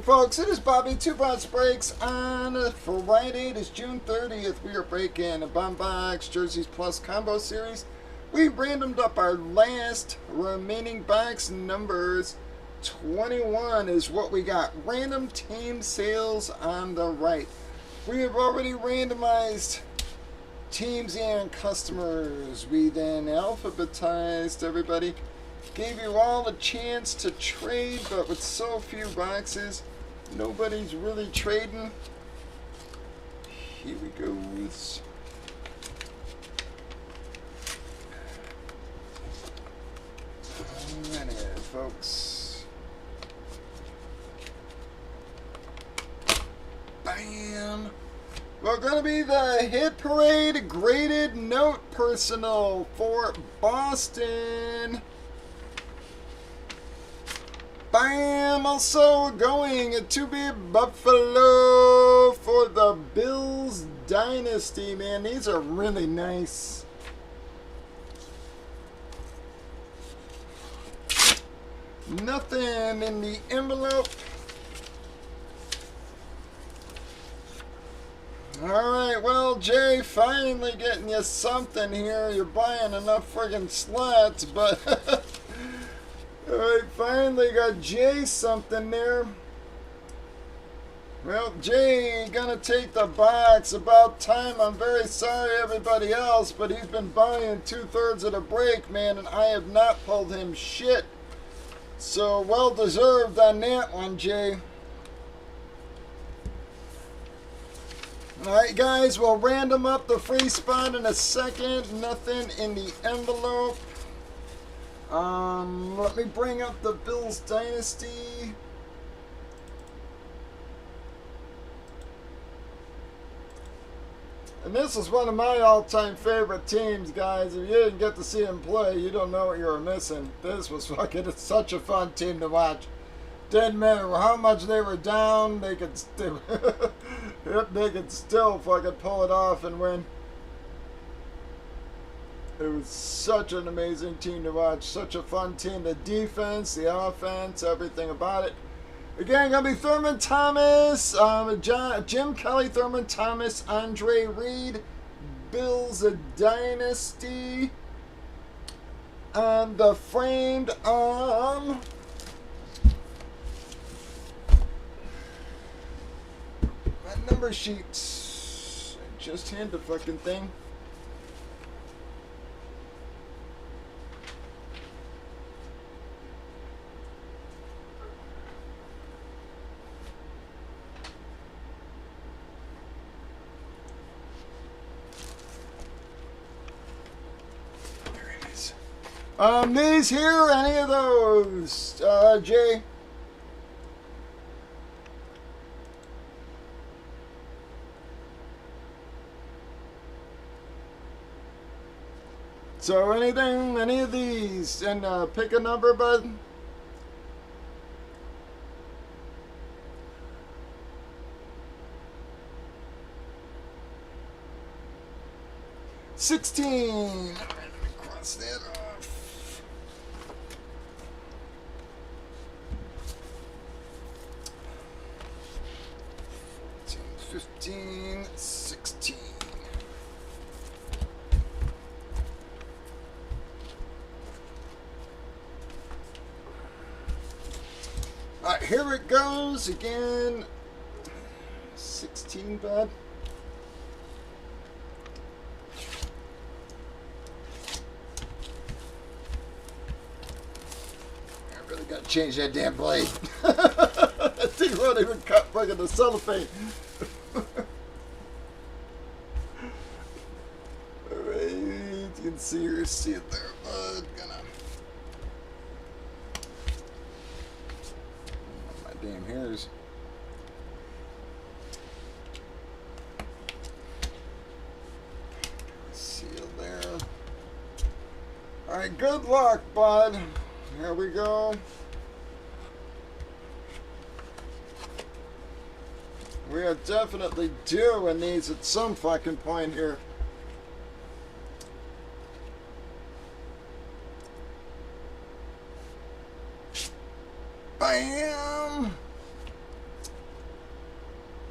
Folks, it is Bobby, Two Bots Breaks on Friday. It is June 30th. We are breaking a Bombox Jerseys Plus Combo Series. We randomed up our last remaining box numbers. 21 is what we got. Random team sales on the right. We have already randomized teams and customers. We then alphabetized everybody. Gave you all a chance to trade, but with so few boxes, nobody's really trading. Here we go. Alright, folks. Bam! We're going to be the Hit Parade graded note personal for Boston. Bam! Also going to be Buffalo for the Bills Dynasty, man. These are really nice. Nothing in the envelope. Alright, well, Jay, finally getting you something here. You're buying enough friggin' slots, but... Alright, finally got Jay something there. Well, Jay gonna take the box. About time. I'm very sorry everybody else, but he's been buying 2/3 of the break, man, and I have not pulled him shit. So, well deserved on that one, Jay. Alright, guys, we'll random up the free spot in a second. Nothing in the envelope. Let me bring up the Bills Dynasty. And this is one of my all-time favorite teams, guys. If you didn't get to see them play, you don't know what you were missing. This was fucking, it's such a fun team to watch. Didn't matter how much they were down, they could still, they could still fucking pull it off and win. It was such an amazing team to watch. Such a fun team. The defense, the offense, everything about it. Again, going to be Thurman Thomas, Jim Kelly, Thurman Thomas, Andre Reed, Bills Dynasty. And the framed my number sheets. I just had the fucking thing. These here, any of those, Jay? So anything, any of these, and pick a number, bud. $16. All right, let me cross that off. 15, 16. All right, here it goes again. 16, bud. I really got to change that damn blade. That thing won't even cut fucking the cellophane. Alright, you can see it there, bud. My damn hairs. Seal there. Alright, good luck, bud. Here we go. We are definitely doing these at some fucking point here. Bam!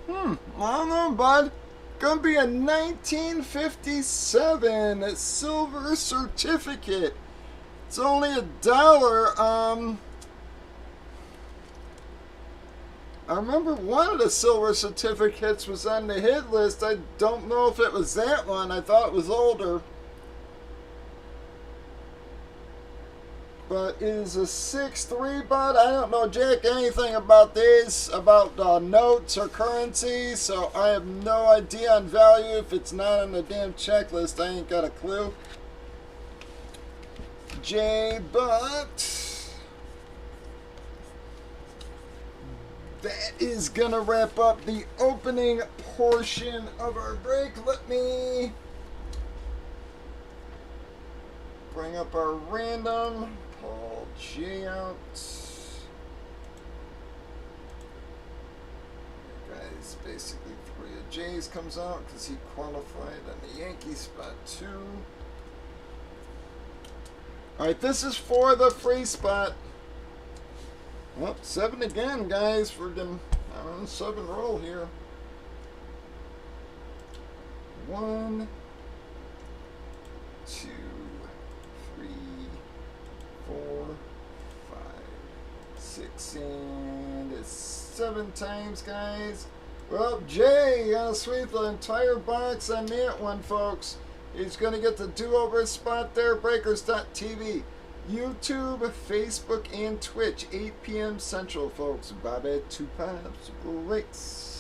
I don't know, bud. Gonna be a 1957 silver certificate. It's only $1. I remember one of the silver certificates was on the hit list. I don't know if it was that one. I thought it was older. But it is a 6-3, bud. I don't know, Jack, anything about these, about notes or currency, so I have no idea on value. If it's not on the damn checklist, I ain't got a clue. But that is gonna wrap up the opening portion of our break. Let me bring up our random. Paul J out. Guys, basically 3 of J's comes out because he qualified on the Yankee spot 2. Alright, this is for the free spot. Well, 7 again, guys. We're on a 7 roll here. 1, 2, 3, 4, 5, 6, and it's 7 times, guys. Well, Jay got to sweep the entire box on that one, folks. He's going to get the do-over spot there. Breakers.tv, YouTube, Facebook, and Twitch. 8 p.m. Central, folks. Bobby 2 Pops Breaks.